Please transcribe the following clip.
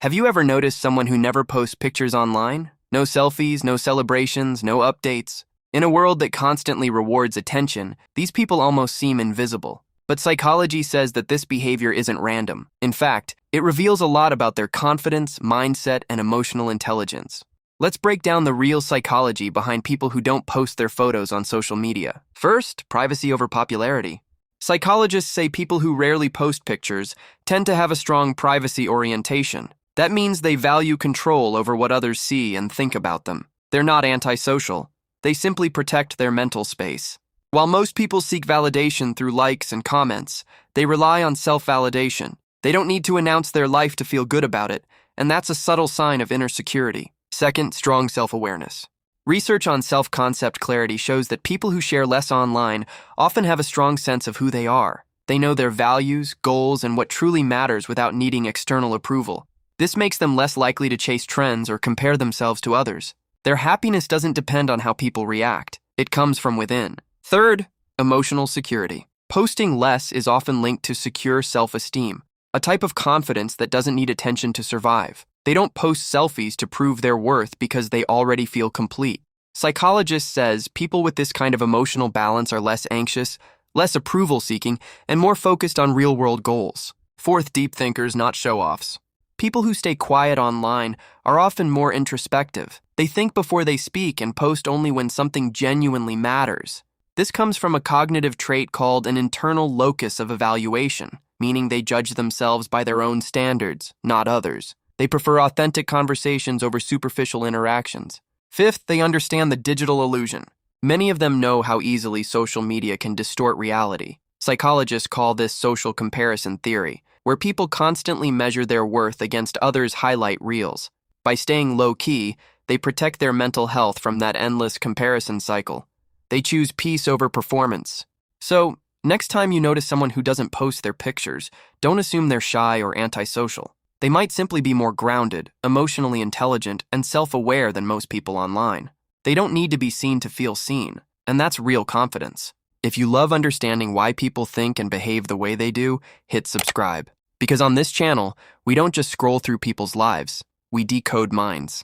Have you ever noticed someone who never posts pictures online? No selfies, no celebrations, no updates. In a world that constantly rewards attention, these people almost seem invisible. But psychology says that this behavior isn't random. In fact, it reveals a lot about their confidence, mindset, and emotional intelligence. Let's break down the real psychology behind people who don't post their photos on social media. First, privacy over popularity. Psychologists say people who rarely post pictures tend to have a strong privacy orientation. That means they value control over what others see and think about them. They're not antisocial. They simply protect their mental space. While most people seek validation through likes and comments, they rely on self-validation. They don't need to announce their life to feel good about it, and that's a subtle sign of inner security. Second, strong self-awareness. Research on self-concept clarity shows that people who share less online often have a strong sense of who they are. They know their values, goals, and what truly matters without needing external approval. This makes them less likely to chase trends or compare themselves to others. Their happiness doesn't depend on how people react. It comes from within. Third, emotional security. Posting less is often linked to secure self-esteem, a type of confidence that doesn't need attention to survive. They don't post selfies to prove their worth because they already feel complete. Psychologists says people with this kind of emotional balance are less anxious, less approval-seeking, and more focused on real-world goals. Fourth, deep thinkers, not show-offs. People who stay quiet online are often more introspective. They think before they speak and post only when something genuinely matters. This comes from a cognitive trait called an internal locus of evaluation, meaning they judge themselves by their own standards, not others. They prefer authentic conversations over superficial interactions. Fifth, they understand the digital illusion. Many of them know how easily social media can distort reality. Psychologists call this social comparison theory, where people constantly measure their worth against others' highlight reels. By staying low-key, they protect their mental health from that endless comparison cycle. They choose peace over performance. So, next time you notice someone who doesn't post their pictures, don't assume they're shy or antisocial. They might simply be more grounded, emotionally intelligent, and self-aware than most people online. They don't need to be seen to feel seen, and that's real confidence. If you love understanding why people think and behave the way they do, hit subscribe. Because on this channel, we don't just scroll through people's lives, we decode minds.